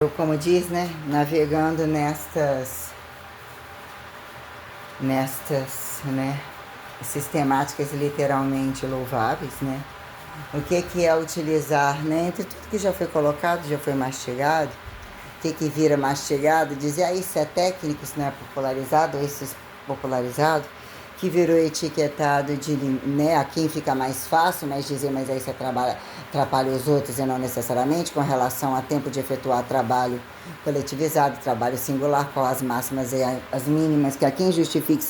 Eu, como diz, né, navegando nestas, né, sistemáticas literalmente louváveis, né? O que é utilizar, né, entre tudo que já foi colocado, já foi mastigado, o que vira mastigado, dizer, isso é técnico, isso não é popularizado, ou isso é popularizado, que virou etiquetado de, né, a quem fica mais fácil, mas dizer, mas aí você atrapalha os outros e não necessariamente com relação a tempo de efetuar trabalho coletivizado, trabalho singular, com as máximas e as mínimas, que a quem justifique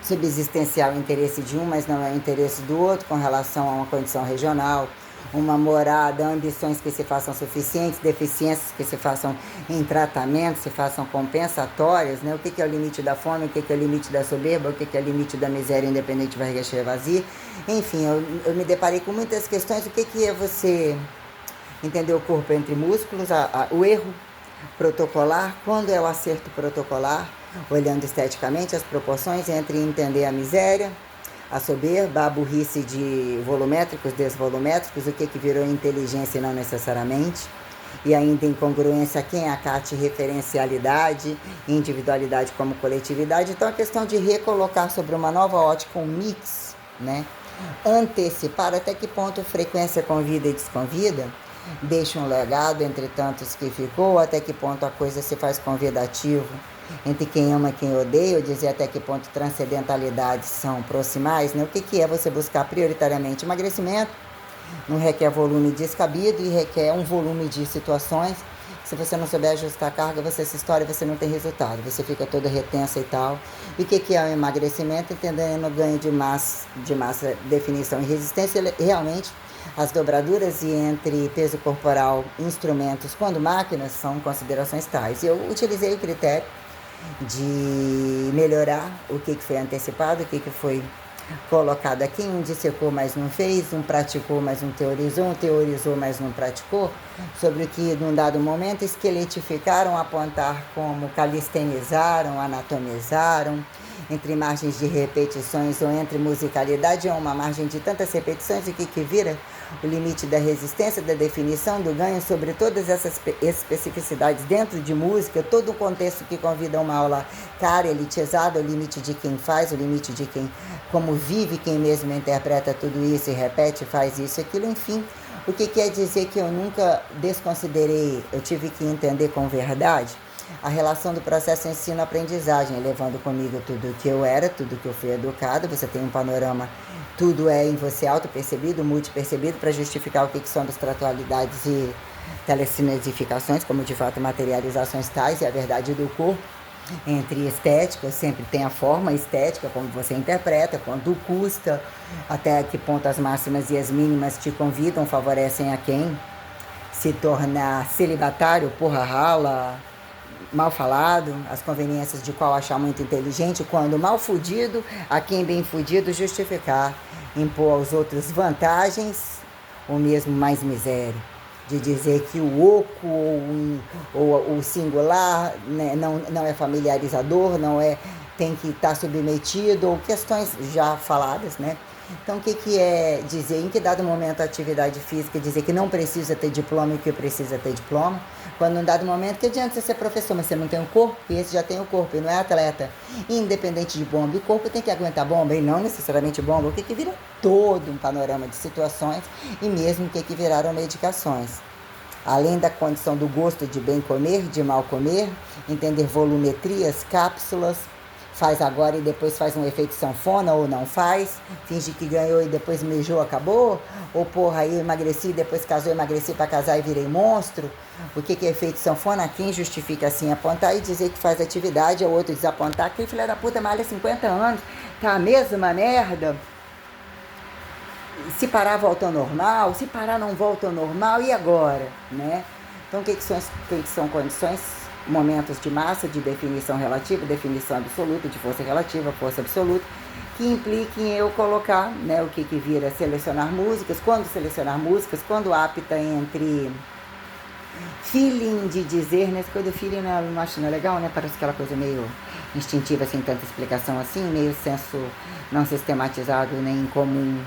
subsistencial interesse de um, mas não é o interesse do outro com relação a uma condição regional, uma morada, ambições que se façam suficientes, deficiências que se façam em tratamento, se façam compensatórias, né? O que é o limite da fome, o que é o limite da soberba, o que é o limite da miséria independente barriga cheia vazia. Enfim, eu me deparei com muitas questões. O que é você entender o corpo entre músculos, o erro protocolar, quando é o acerto protocolar, olhando esteticamente as proporções entre entender a miséria, a soberba, a burrice de volumétricos, desvolumétricos, o que virou inteligência e não necessariamente, e ainda incongruência quem acate referencialidade, individualidade como coletividade. Então a questão de recolocar sobre uma nova ótica um mix, né? Antecipar até que ponto frequência convida e desconvida, deixa um legado entre tantos que ficou, até que ponto a coisa se faz convidativo entre quem ama e quem odeia, eu dizer até que ponto transcendentalidades são proximais, né? O que é você buscar prioritariamente emagrecimento? Não requer volume descabido e requer um volume de situações. Se você não souber ajustar a carga, você se estoura e você não tem resultado, você fica toda retensa e tal. E o que é o emagrecimento? Entendendo o ganho de massa, definição e resistência, realmente as dobraduras e entre peso corporal, instrumentos, quando máquinas, são considerações tais. Eu utilizei o critério de melhorar o que foi antecipado, o que foi colocado aqui. Um dissecou, mas não fez, um praticou, mas não teorizou, um teorizou, mas não praticou, sobre o que, num dado momento, esqueletificaram, apontar como calistenizaram, anatomizaram, entre margens de repetições ou entre musicalidade, é uma margem de tantas repetições, o que vira o limite da resistência, da definição, do ganho, sobre todas essas especificidades dentro de música, todo o contexto que convida a uma aula cara, elitizada, o limite de quem faz, o limite de quem, como vive, quem mesmo interpreta tudo isso e repete, faz isso, aquilo, enfim. O que quer dizer que eu nunca desconsiderei, eu tive que entender com verdade a relação do processo ensino-aprendizagem, levando comigo tudo que eu era, tudo que eu fui educado. Você tem um panorama, tudo é em você auto-percebido, multi-percebido, para justificar o que são as tratualidades e telecinesificações, como de fato materializações tais, e a verdade do corpo. Entre estética, sempre tem a forma estética, como você interpreta, quanto custa, até que ponto as máximas e as mínimas te convidam, favorecem a quem se tornar celibatário, porra rala, mal falado, as conveniências de qual achar muito inteligente, quando mal fudido, a quem bem fudido justificar, impor aos outros vantagens, ou mesmo mais miséria, de dizer que o oco ou o singular, né, não é familiarizador, não é, tem que estar submetido, ou questões já faladas, né? Então, o que é dizer, em que dado momento a atividade física, dizer que não precisa ter diploma e que precisa ter diploma, quando em dado momento, que adianta você ser professor, mas você não tem o corpo, e esse já tem o corpo, e não é atleta. Independente de bomba, e o corpo tem que aguentar bomba, e não necessariamente bomba, o que vira todo um panorama de situações, e mesmo o que viraram medicações. Além da condição do gosto de bem comer, de mal comer, entender volumetrias, cápsulas, faz agora e depois faz um efeito sanfona ou não faz, finge que ganhou e depois mijou, acabou, ou porra, aí eu emagreci, depois casou, emagreci para casar e virei monstro. O que é efeito sanfona? Quem justifica assim apontar e dizer que faz atividade, ou outro desapontar, que filha da puta malha 50 anos, tá a mesma merda, se parar volta ao normal, se parar não volta ao normal, e agora, né? Então o que são condições, momentos de massa, de definição relativa, definição absoluta, de força relativa, força absoluta, que impliquem eu colocar, né, o que vira selecionar músicas, quando apta entre feeling de dizer, né, essa coisa do feeling não acho não é legal, né, parece aquela coisa meio instintiva, sem tanta explicação assim, meio senso não sistematizado nem comum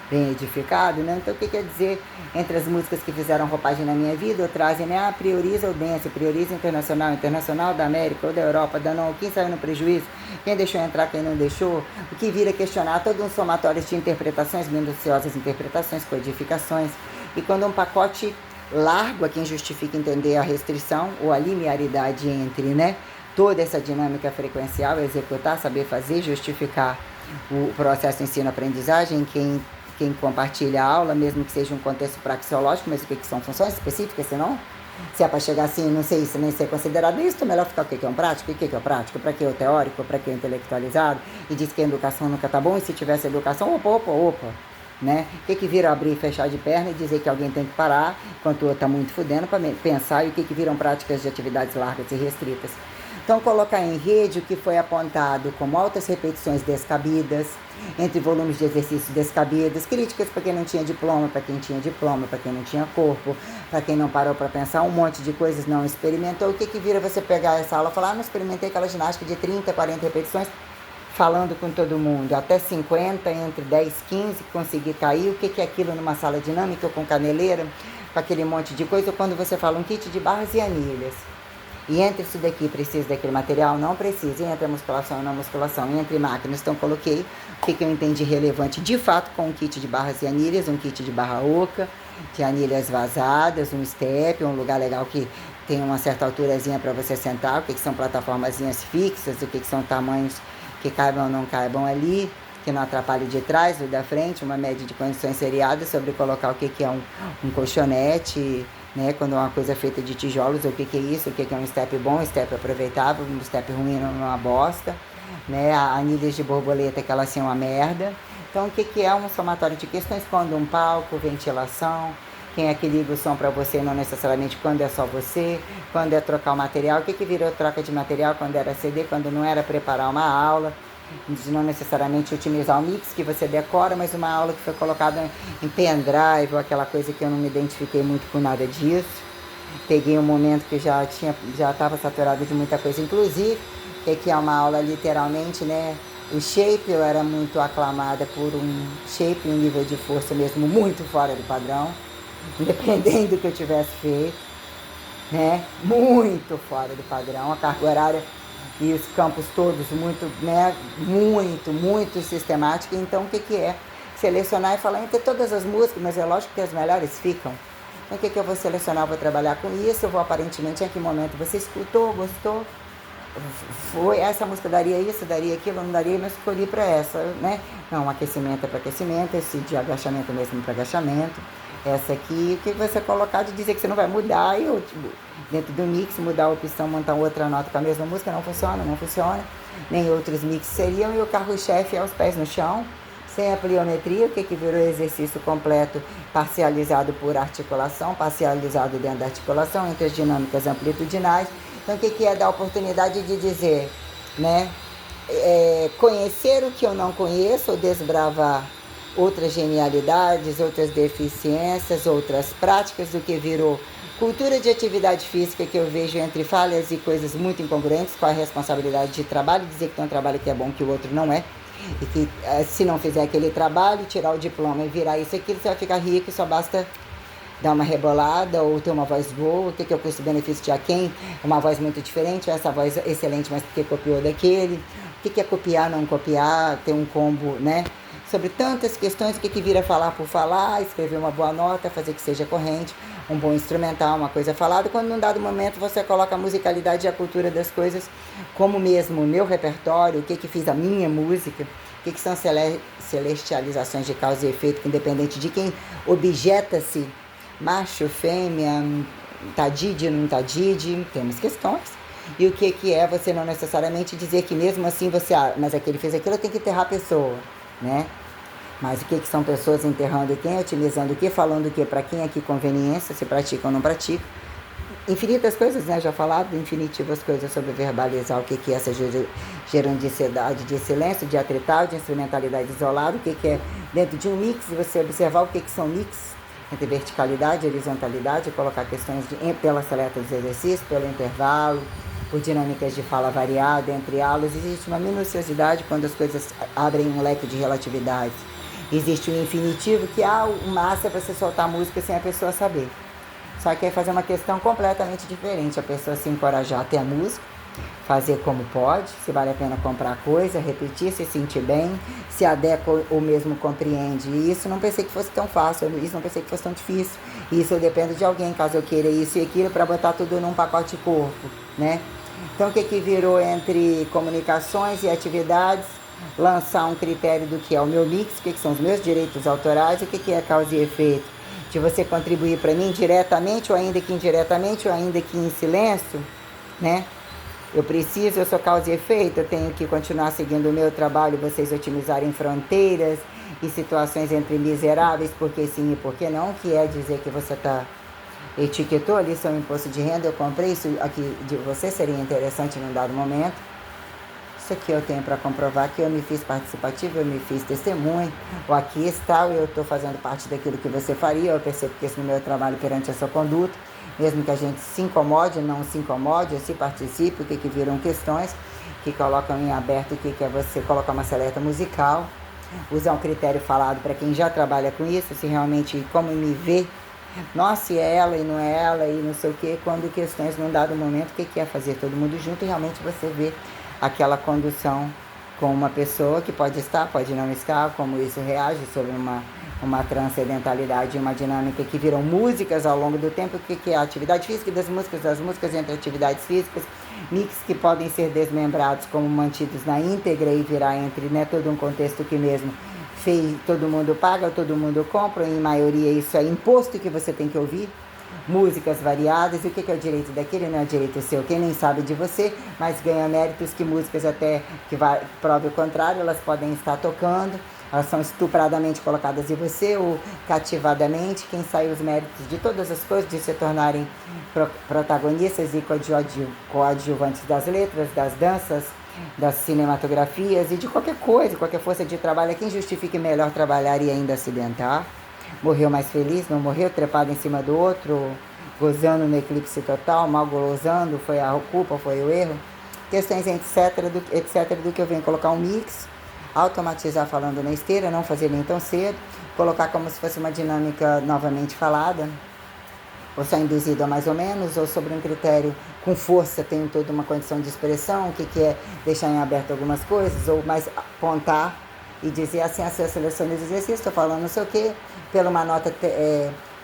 bem edificado, né? Então, o que quer dizer entre as músicas que fizeram roupagem na minha vida, ou trazem, né? Prioriza o dance, prioriza o internacional, internacional da América ou da Europa, da não, quem saiu no prejuízo, quem deixou entrar, quem não deixou, o que vira questionar todo um somatório de interpretações, minuciosas interpretações, codificações, e quando um pacote largo a quem justifica entender a restrição ou a linearidade entre, né? Toda essa dinâmica frequencial, executar, saber fazer, justificar o processo ensino-aprendizagem, quem compartilha a aula, mesmo que seja um contexto praxeológico, mas o que são funções específicas, senão, se é para chegar assim, não sei se nem ser considerado isso, é melhor ficar o que é um prático, o que é o prático, para que é o teórico, para que é o intelectualizado, e diz que a educação nunca tá bom, e se tivesse educação, opa, né? O que vira abrir e fechar de perna e dizer que alguém tem que parar, enquanto o outro tá muito fudendo, para pensar, e o que viram práticas de atividades largas e restritas. Então, colocar em rede o que foi apontado como altas repetições descabidas, entre volumes de exercícios descabidos, críticas para quem não tinha diploma, para quem tinha diploma, para quem não tinha corpo, para quem não parou para pensar um monte de coisas, não experimentou. O que vira você pegar essa aula e falar, não experimentei aquela ginástica de 30, 40 repetições, falando com todo mundo, até 50, entre 10, 15, conseguir cair. O que é aquilo numa sala dinâmica ou com caneleira, com aquele monte de coisa, ou quando você fala um kit de barras e anilhas. E entre isso daqui, precisa daquele material? Não precisa. E entre a musculação e não musculação, e entre máquinas, então coloquei o que eu entendi relevante de fato com um kit de barras e anilhas, um kit de barra oca, de anilhas vazadas, um step, um lugar legal que tem uma certa alturazinha para você sentar, o que são plataformazinhas fixas, o que são tamanhos que caibam ou não caibam ali, que não atrapalhe de trás ou da frente, uma média de condições seriadas sobre colocar o que é um colchonete, né, quando é uma coisa feita de tijolos, o que é isso, o que é um step bom, um step aproveitável, um step ruim não é uma bosta, né, anilhas de borboleta que elas são uma merda. Então, o que é um somatório de questões quando um palco, ventilação, quem é que liga o som para você, não necessariamente quando é só você, quando é trocar o material, o que virou troca de material quando era CD, quando não era preparar uma aula, de não necessariamente otimizar o mix que você decora, mas uma aula que foi colocada em pendrive ou aquela coisa que eu não me identifiquei muito com nada disso. Peguei um momento que já estava saturado de muita coisa, inclusive, que é uma aula literalmente, né? O shape, eu era muito aclamada por um shape, um nível de força mesmo muito fora do padrão, independente do que eu tivesse feito, né? Muito fora do padrão, a carga horária e os campos todos muito, né, muito sistemática. Então, o que é? Selecionar e falar entre todas as músicas, mas é lógico que as melhores ficam. Então, o que eu vou selecionar? Eu vou trabalhar com isso, eu vou aparentemente em que momento você escutou, gostou, foi, essa música daria isso, daria aquilo, não daria, mas escolhi para essa, né? Não, aquecimento é para aquecimento, esse de agachamento mesmo para agachamento. Essa aqui, o que você colocar de dizer que você não vai mudar, e dentro do mix, mudar a opção, montar outra nota com a mesma música, não funciona. Nem outros mix seriam, e o carro-chefe é os pés no chão, sem a pliometria, o que virou exercício completo, parcializado por articulação, parcializado dentro da articulação, entre as dinâmicas amplitudinais. Então, o que é dar a oportunidade de dizer, né? Conhecer o que eu não conheço, ou desbravar outras genialidades, outras deficiências, outras práticas, do que virou cultura de atividade física, que eu vejo entre falhas e coisas muito incongruentes, com a responsabilidade de trabalho, dizer que tem um trabalho que é bom que o outro não é, e que se não fizer aquele trabalho, tirar o diploma e virar isso e aquilo, você vai ficar rico e só basta dar uma rebolada ou ter uma voz boa. O que é o custo-benefício de quem? Uma voz muito diferente, essa voz excelente, mas porque copiou daquele. O que é copiar, não copiar, ter um combo, né? Sobre tantas questões, o que vira falar por falar, escrever uma boa nota, fazer que seja corrente, um bom instrumental, uma coisa falada. Quando num dado momento você coloca a musicalidade e a cultura das coisas como mesmo o meu repertório, o que fiz a minha música, o que são celestializações de causa e efeito, que independente de quem objeta-se, macho, fêmea, tadide, não tadide, temos questões. E o que é você não necessariamente dizer que mesmo assim você, mas aquele fez aquilo, eu tenho que enterrar a pessoa, né? Mas o que são pessoas enterrando e quem, otimizando o que, falando o que, para quem é que conveniência, se pratica ou não pratica. Infinitas coisas, né? Já falado, infinitivas coisas sobre verbalizar o que é essa gerandicidade de silêncio, de atrital, de instrumentalidade isolada, o que é dentro de um mix, você observar o que são mix, entre verticalidade e horizontalidade, colocar questões pela seleta dos exercícios, pelo intervalo, por dinâmicas de fala variada, entre aulas. Existe uma minuciosidade quando as coisas abrem um leque de relatividade Existe o infinitivo, que o massa é você soltar música sem a pessoa saber. Só que é fazer uma questão completamente diferente, a pessoa se encorajar a ter a música, fazer como pode, se vale a pena comprar coisa, repetir, se sentir bem, se adequa ou mesmo compreende. E isso não pensei que fosse tão fácil, isso não pensei que fosse tão difícil. Isso eu dependo de alguém, caso eu queira isso e aquilo, para botar tudo num pacote corpo, né? Então o que virou entre comunicações e atividades? Lançar um critério do que é o meu mix, o que são os meus direitos autorais, o que é causa e efeito. De você contribuir para mim diretamente, ou ainda que indiretamente, ou ainda que em silêncio, né? Eu sou causa e efeito, eu tenho que continuar seguindo o meu trabalho, vocês otimizarem fronteiras e situações entre miseráveis, porque sim e porque não, que é dizer que você etiquetou ali seu imposto de renda, eu comprei isso aqui de você, seria interessante num dado momento. Isso aqui eu tenho para comprovar que eu me fiz participativa, eu me fiz testemunha, ou aqui está, eu estou fazendo parte daquilo que você faria, eu percebo que esse no meu trabalho perante a sua conduta, mesmo que a gente se incomode, não se incomode, se participe, o que viram questões que colocam em aberto, o que é você colocar uma seleta musical, usar um critério falado para quem já trabalha com isso, se realmente como me vê, nossa, se é ela e não é ela e não sei o que, quando questões num dado momento, o que é fazer todo mundo junto e realmente você vê aquela condução com uma pessoa que pode estar, pode não estar, como isso reage sobre uma transcendentalidade, uma dinâmica que viram músicas ao longo do tempo, o que é a atividade física das músicas entre atividades físicas, mix que podem ser desmembrados como mantidos na íntegra e virar entre, né, todo um contexto que mesmo fez, todo mundo paga, todo mundo compra, em maioria isso é imposto que você tem que ouvir, músicas variadas, e o que é o direito daquele não é direito seu, quem nem sabe de você, mas ganha méritos que músicas até que prove o contrário, elas podem estar tocando, elas são estupradamente colocadas em você ou cativadamente, quem sai os méritos de todas as coisas, de se tornarem protagonistas e coadjuvantes das letras, das danças, das cinematografias e de qualquer coisa, qualquer força de trabalho, é quem justifique melhor trabalhar e ainda acidentar. Morreu mais feliz, não morreu trepado em cima do outro, gozando no eclipse total, mal gozando, foi a culpa, foi o erro. Questões etc. do que eu venho colocar um mix, automatizar falando na esteira, não fazer nem tão cedo, colocar como se fosse uma dinâmica novamente falada, ou só induzida mais ou menos, ou sobre um critério com força, tenho toda uma condição de expressão, o que é deixar em aberto algumas coisas, ou mais apontar e dizer assim, a seleção dos exercícios, estou falando não sei o que, pela uma nota,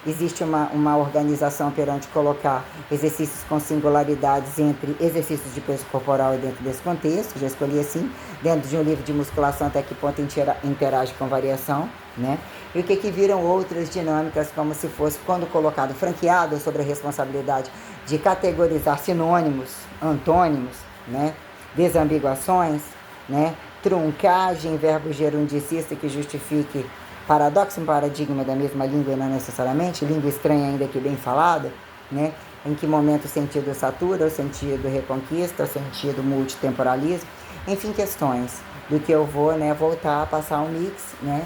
existe uma organização perante colocar exercícios com singularidades entre exercícios de peso corporal e dentro desse contexto, já escolhi assim, dentro de um livro de musculação até que ponto interage com variação, né? E o que viram outras dinâmicas, como se fosse, quando colocado franqueado sobre a responsabilidade de categorizar sinônimos, antônimos, né? Desambiguações, né? Truncagem, verbo gerundicista que justifique paradoxo, um paradigma da mesma língua e não necessariamente, língua estranha ainda que bem falada, né? Em que momento o sentido satura, o sentido reconquista, o sentido multitemporalismo, enfim, questões do que eu vou, né, voltar a passar um mix, né?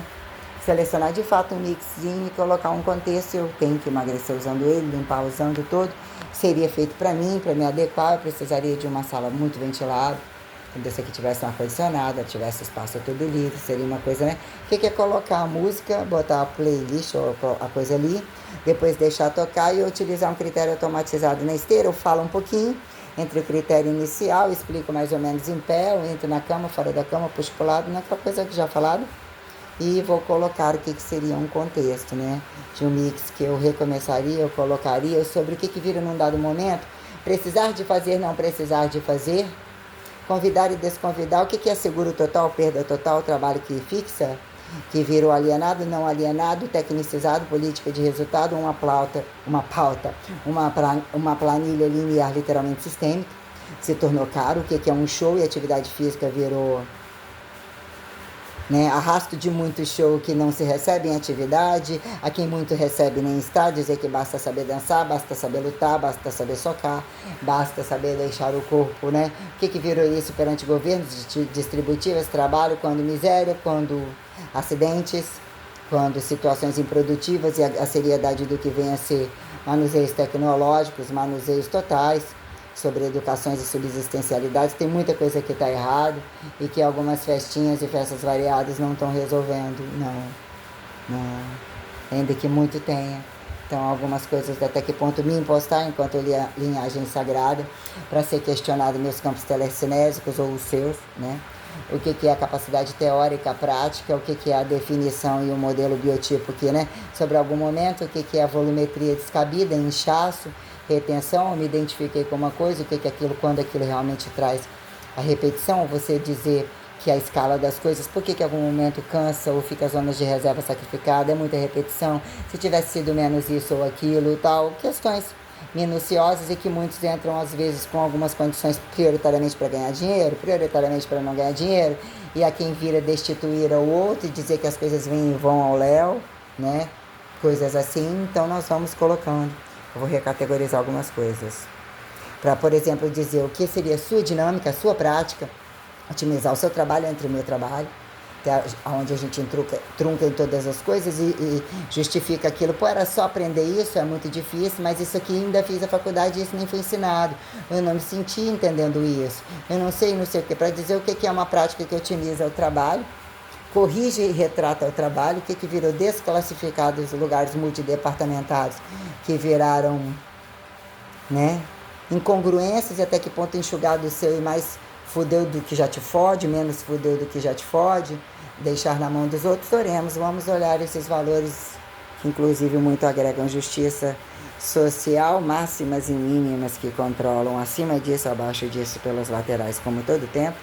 Selecionar de fato um mixzinho e colocar um contexto, eu tenho que emagrecer usando ele, limpar usando todo, seria feito para mim, para me adequar, eu precisaria de uma sala muito ventilada, quando esse aqui tivesse um ar-condicionado, tivesse espaço todo livre, seria uma coisa, né? O que é colocar a música, botar a playlist ou a coisa ali, depois deixar tocar e utilizar um critério automatizado na esteira, eu falo um pouquinho entre o critério inicial, explico mais ou menos em pé, eu entro na cama, fora da cama, puxo pro lado, naquela coisa que já falado, e vou colocar o que seria um contexto, né? De um mix que eu recomeçaria, eu colocaria sobre o que vira num dado momento, precisar de fazer, não precisar de fazer, convidar e desconvidar, o que é seguro total, perda total, trabalho que fixa, que virou alienado, não alienado, tecnicizado, política de resultado, uma planilha linear literalmente sistêmica, se tornou caro, o que é um show e atividade física virou, né, arrasto de muito show que não se recebe em atividade, a quem muito recebe nem está, dizer que basta saber dançar, basta saber lutar, basta saber socar, basta saber deixar o corpo, né? O que virou isso perante governos distributivas, trabalho, quando miséria, quando acidentes, quando situações improdutivas e a seriedade do que vem a ser manuseios tecnológicos, manuseios totais, sobre educações e subsistencialidades, tem muita coisa que está errado e que algumas festinhas e festas variadas não estão resolvendo, não. né? Ainda que muito tenha. Então, algumas coisas até que ponto me impostar enquanto linhagem sagrada, para ser questionado meus campos telecinésicos ou os seus, né? O que é a capacidade teórica, prática, o que é a definição e o modelo biotipo aqui, né? Sobre algum momento, o que é a volumetria descabida, inchaço, retenção, eu me identifiquei com uma coisa, o que é aquilo, quando aquilo realmente traz a repetição, você dizer que a escala das coisas, por que algum momento cansa ou fica zonas de reserva sacrificada, é muita repetição, se tivesse sido menos isso ou aquilo, tal, questões minuciosas e que muitos entram às vezes com algumas condições prioritariamente para ganhar dinheiro, prioritariamente para não ganhar dinheiro, e a quem vira destituir ao outro e dizer que as coisas vêm e vão ao léu, né? Coisas assim, então nós vamos colocando. Eu vou recategorizar algumas coisas. Para, por exemplo, dizer o que seria a sua dinâmica, a sua prática, otimizar o seu trabalho entre o meu trabalho, onde a gente trunca em todas as coisas e justifica aquilo. Pô, era só aprender isso, é muito difícil, mas isso aqui ainda fiz a faculdade e isso nem foi ensinado. Eu não me senti entendendo isso. Eu não sei o que. Para dizer o que é uma prática que otimiza o trabalho, corrige e retrata o trabalho, o que virou desclassificado os lugares multidepartamentados, que viraram, né, incongruências e até que ponto enxugar do seu e mais fudeu do que já te fode, menos fudeu do que já te fode, deixar na mão dos outros, oremos, vamos olhar esses valores que inclusive muito agregam justiça social, máximas e mínimas que controlam acima disso, abaixo disso, pelas laterais, como todo tempo.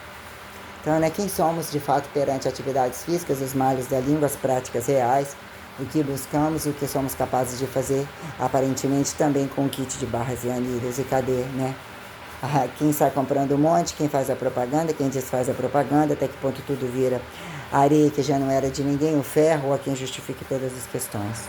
Então, né, quem somos de fato perante atividades físicas, os males da língua, as práticas reais, o que buscamos e o que somos capazes de fazer, aparentemente também com o kit de barras e anilhas, e cadê, né? Quem sai comprando um monte, quem faz a propaganda, quem desfaz a propaganda, até que ponto tudo vira areia que já não era de ninguém, o ferro, ou a quem justifique todas as questões.